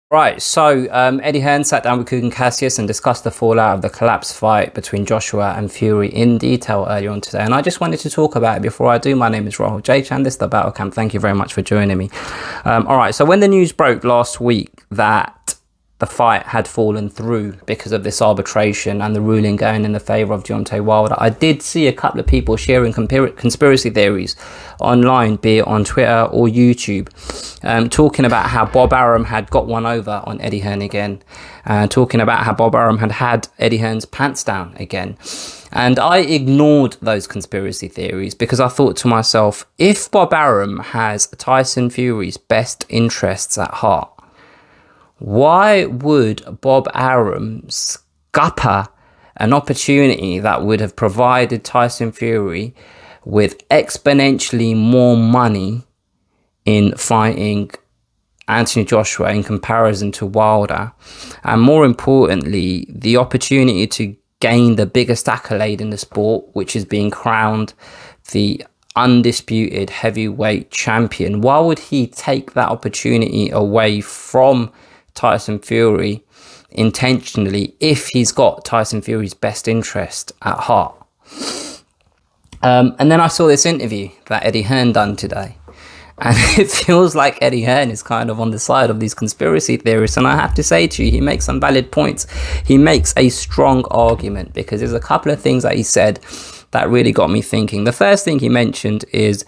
Right, so Eddie Hearn sat down with Kugan Cassius and discussed the fallout of the collapse fight between Joshua and Fury in detail earlier on today. And I just wanted to talk about it before I do. My name is Rahul J. Chan, this is the Battle Camp. Thank you very much for joining me. All right, so when the news broke last week that the fight had fallen through because of this arbitration and the ruling going in the favour of Deontay Wilder, I did see a couple of people sharing conspiracy theories online, be it on Twitter or YouTube, talking about how Bob Arum had got one over on Eddie Hearn again, talking about how Bob Arum had Eddie Hearn's pants down again. And I ignored those conspiracy theories because I thought to myself, if Bob Arum has Tyson Fury's best interests at heart, why would Bob Arum scupper an opportunity that would have provided Tyson Fury with exponentially more money in fighting Anthony Joshua in comparison to Wilder, and more importantly, the opportunity to gain the biggest accolade in the sport, which is being crowned the undisputed heavyweight champion? Why would he take that opportunity away from Tyson Fury intentionally if he's got Tyson Fury's best interest at heart? And then I saw this interview that Eddie Hearn done today, and it feels like Eddie Hearn is kind of on the side of these conspiracy theorists. And I have to say to you, he makes some valid points. He makes a strong argument because there's a couple of things that he said that really got me thinking. The first thing he mentioned is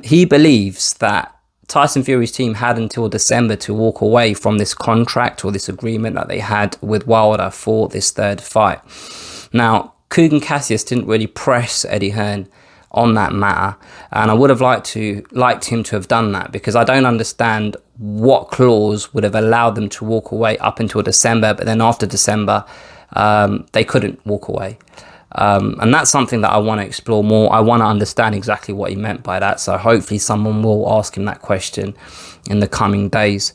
he believes that Tyson Fury's team had until December to walk away from this contract or this agreement that they had with Wilder for this third fight. Now, Kugan Cassius didn't really press Eddie Hearn on that matter, and I would have liked him to have done that, because I don't understand what clause would have allowed them to walk away up until December, but then after December they couldn't walk away. And that's something that I want to explore more. I want to understand exactly what he meant by that. So hopefully someone will ask him that question in the coming days.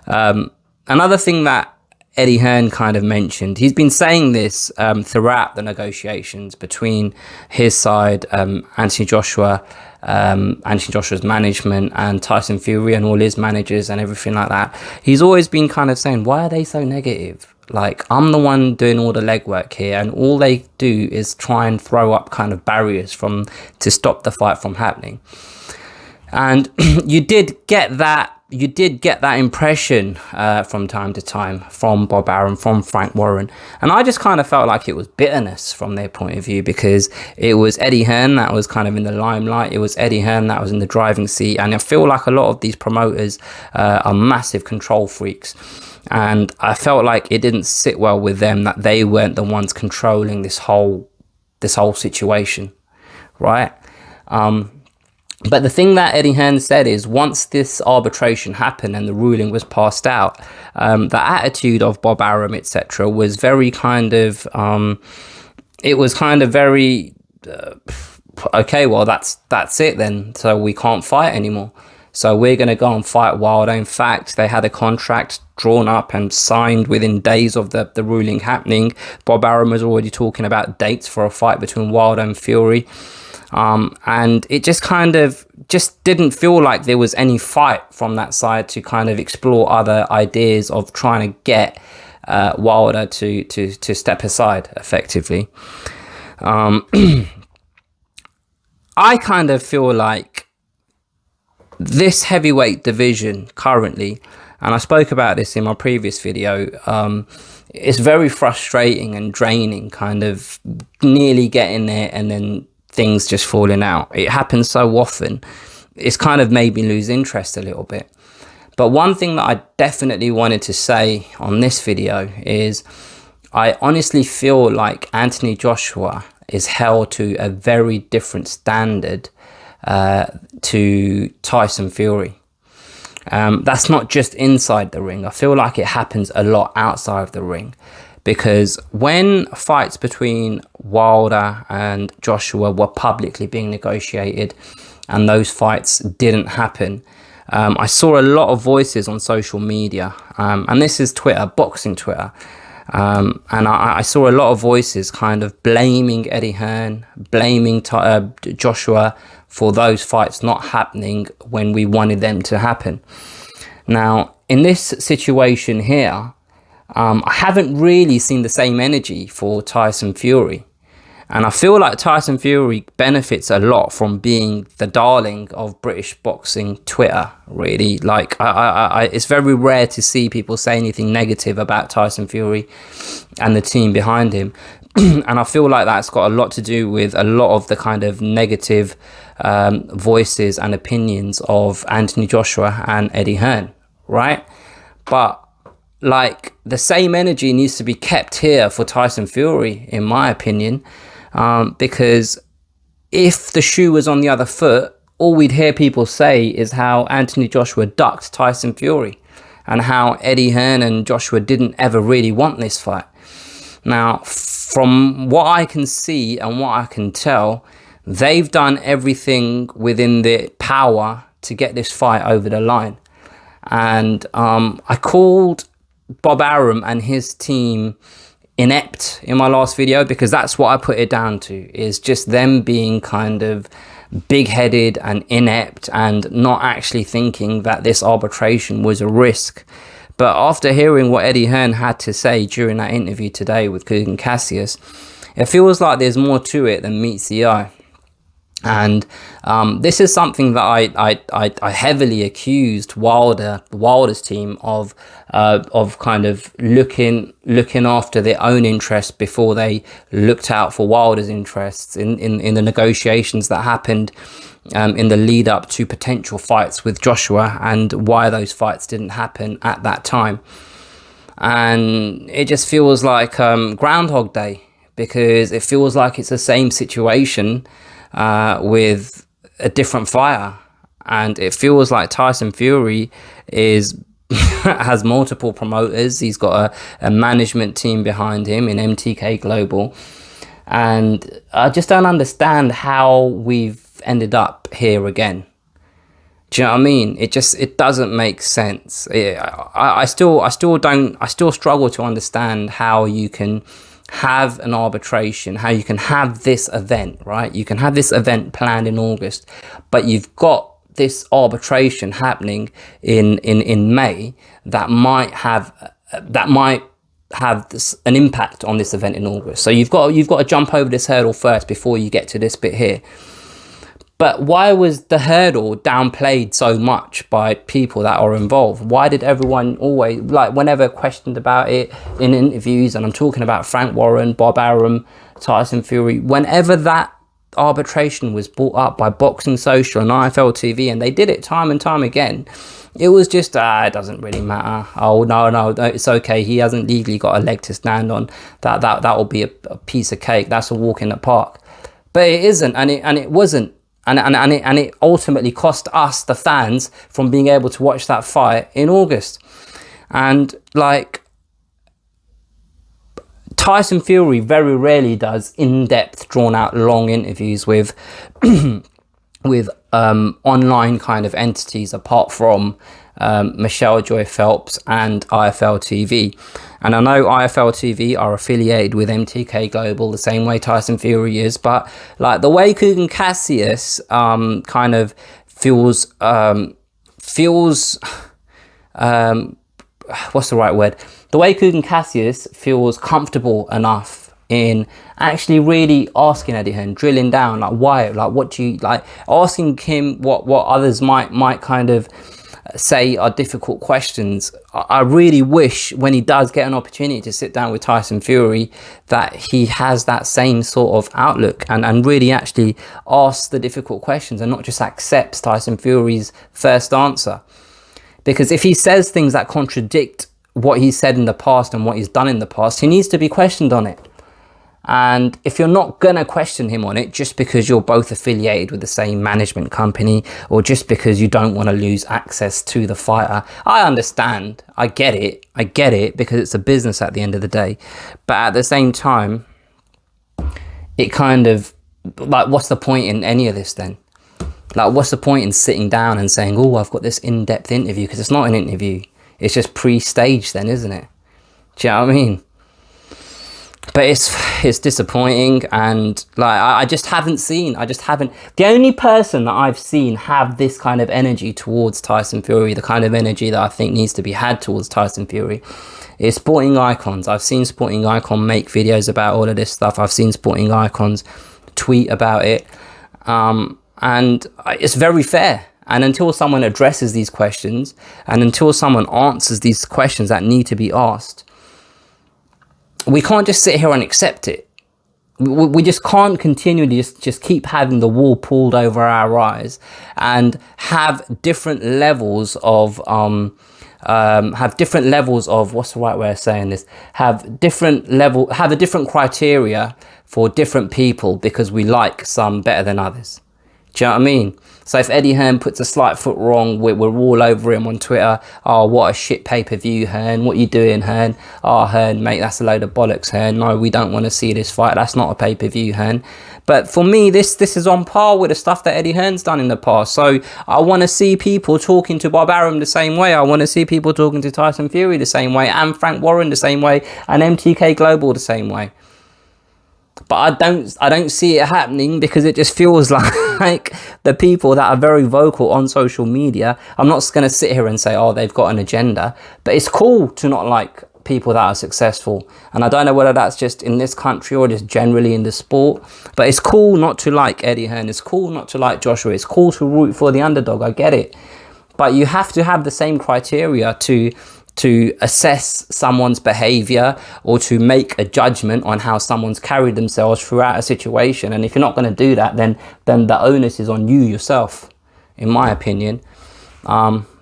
Another thing that Eddie Hearn kind of mentioned, he's been saying this throughout the negotiations between his side, Anthony Joshua's management, and Tyson Fury and all his managers and everything like that. He's always been kind of saying, why are they so negative? Like, I'm the one doing all the legwork here, and all they do is try and throw up kind of barriers to stop the fight from happening. And you did get that impression from time to time from Bob Arum, from Frank Warren. And I just kind of felt like it was bitterness from their point of view, because it was Eddie Hearn that was kind of in the limelight. It was Eddie Hearn that was in the driving seat. And I feel like a lot of these promoters are massive control freaks. And I felt like it didn't sit well with them that they weren't the ones controlling this whole situation, right? But the thing that Eddie Hearn said is, once this arbitration happened and the ruling was passed out, the attitude of Bob Arum, etc., was very kind of, it was kind of very, okay, well, that's it then. So we can't fight anymore. So we're going to go and fight Wilder. In fact, they had a contract drawn up and signed within days of the ruling happening. Bob Arum was already talking about dates for a fight between Wilder and Fury. And it just kind of just didn't feel like there was any fight from that side to kind of explore other ideas of trying to get Wilder to step aside effectively. I kind of feel like this heavyweight division currently, and I spoke about this in my previous video, it's very frustrating and draining, kind of nearly getting there and then things just falling out. It happens so often. It's kind of made me lose interest a little bit. But one thing that I definitely wanted to say on this video is, I honestly feel like Anthony Joshua is held to a very different standard to Tyson Fury. That's not just inside the ring. I feel like it happens a lot outside of the ring, because when fights between Wilder and Joshua were publicly being negotiated and those fights didn't happen, I saw a lot of voices on social media, and this is Twitter, boxing Twitter, and I saw a lot of voices kind of blaming Eddie Hearn, blaming Joshua for those fights not happening when we wanted them to happen. Now, in this situation here, I haven't really seen the same energy for Tyson Fury. And I feel like Tyson Fury benefits a lot from being the darling of British boxing Twitter, really. Like, it's very rare to see people say anything negative about Tyson Fury and the team behind him. And I feel like that's got a lot to do with a lot of the kind of negative voices and opinions of Anthony Joshua and Eddie Hearn, right? But like, the same energy needs to be kept here for Tyson Fury, in my opinion. Because if the shoe was on the other foot, all we'd hear people say is how Anthony Joshua ducked Tyson Fury and how Eddie Hearn and Joshua didn't ever really want this fight. Now, from what I can see and what I can tell, they've done everything within their power to get this fight over the line. And I called Bob Arum and his team inept in my last video, because that's what I put it down to, is just them being kind of big-headed and inept and not actually thinking that this arbitration was a risk. But after hearing what Eddie Hearn had to say during that interview today with Kugan Cassius, it feels like there's more to it than meets the eye. And this is something that I heavily accused Wilder's team of kind of looking after their own interests before they looked out for Wilder's interests in the negotiations that happened in the lead up to potential fights with Joshua, and why those fights didn't happen at that time. And it just feels like Groundhog Day, because it feels like it's the same situation with a different fighter, and it feels like Tyson Fury has multiple promoters. He's got a management team behind him in MTK Global, and I just don't understand how we've ended up here again. Do you know what I mean? It doesn't make sense. I still struggle to understand how you can have an arbitration, how you can have this event, right? You can have this event planned in August, but you've got this arbitration happening in May that might have an impact on this event in August. So you've got to jump over this hurdle first before you get to this bit here. But why was the hurdle downplayed so much by people that are involved? Why did everyone always, like, whenever questioned about it in interviews, and I'm talking about Frank Warren, Bob Arum, Tyson Fury, whenever that arbitration was brought up by Boxing Social and IFL TV, and they did it time and time again, it was just, it doesn't really matter. Oh, no, it's okay. He hasn't legally got a leg to stand on. That will be a piece of cake. That's a walk in the park. But it isn't, and it wasn't. And it ultimately cost us, the fans, from being able to watch that fight in August. And like, Tyson Fury very rarely does in-depth, drawn-out, long interviews with online kind of entities, apart from Michelle Joy Phelps and IFL TV. And I know IFL TV are affiliated with MTK Global the same way Tyson Fury is, but like, the way Kugan Cassius kind of feels what's the right word? The way Kugan Cassius feels comfortable enough in actually really asking Eddie Hearn, drilling down, like, why, like, what do you, like, asking him what others might kind of say are difficult questions. I really wish, when he does get an opportunity to sit down with Tyson Fury, that he has that same sort of outlook and really actually asks the difficult questions and not just accepts Tyson Fury's first answer. Because if he says things that contradict what he said in the past and what he's done in the past, he needs to be questioned on it. And if you're not going to question him on it just because you're both affiliated with the same management company, or just because you don't want to lose access to the fighter, I understand. I get it, because it's a business at the end of the day. But at the same time, it kind of, like, what's the point in any of this then? Like, what's the point in sitting down and saying, oh, I've got this in-depth interview? Because it's not an interview. It's just pre-staged then, isn't it? Do you know what I mean? but it's disappointing, and like I just haven't the only person that I've seen have this kind of energy towards Tyson Fury, the kind of energy that I think needs to be had towards Tyson Fury, is Sporting Icons. I've seen Sporting Icon make videos about all of this stuff. I've seen Sporting Icons tweet about it, and it's very fair. And until someone addresses these questions, and until someone answers these questions that need to be asked, we can't just sit here and accept it. We just can't continually just keep having the wool pulled over our eyes and have different levels of what's the right way of saying this? Have a different criteria for different people because we like some better than others. Do you know what I mean? So if Eddie Hearn puts a slight foot wrong, we're all over him on Twitter. Oh, what a shit pay-per-view, Hearn. What you doing, Hearn? Oh, Hearn, mate, that's a load of bollocks, Hearn. No, we don't want to see this fight. That's not a pay-per-view, Hearn. But for me, this is on par with the stuff that Eddie Hearn's done in the past. So I want to see people talking to Bob Arum the same way. I want to see people talking to Tyson Fury the same way, and Frank Warren the same way, and MTK Global the same way. But I don't see it happening because it just feels like the people that are very vocal on social media, I'm not going to sit here and say, oh, they've got an agenda, but it's cool to not like people that are successful. And I don't know whether that's just in this country or just generally in the sport, but it's cool not to like Eddie Hearn. It's cool not to like Joshua. It's cool to root for the underdog. I get it. But you have to have the same criteria to assess someone's behavior or to make a judgment on how someone's carried themselves throughout a situation. And if you're not going to do that, then the onus is on you yourself, in my opinion.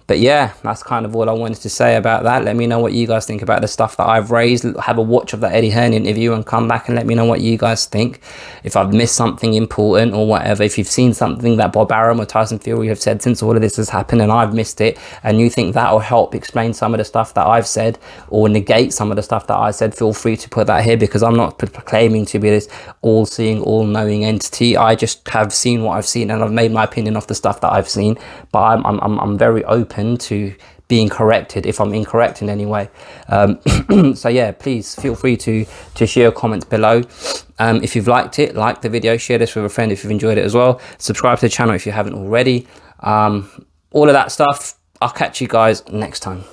But yeah, that's kind of all I wanted to say about that. Let me know what you guys think about the stuff that I've raised. Have a watch of that Eddie Hearn interview and come back and let me know what you guys think. If I've missed something important or whatever, if you've seen something that Bob Arum or Tyson Fury have said since all of this has happened and I've missed it, and you think that'll help explain some of the stuff that I've said or negate some of the stuff that I said, feel free to put that here, because I'm not claiming to be this all-seeing, all-knowing entity. I just have seen what I've seen and I've made my opinion off the stuff that I've seen. But I'm very open to being corrected if I'm incorrect in any way. So yeah, please feel free to share your comments below. If you've liked it, like the video, share this with a friend if you've enjoyed it as well. Subscribe to the channel if you haven't already. All of that stuff. I'll catch you guys next time.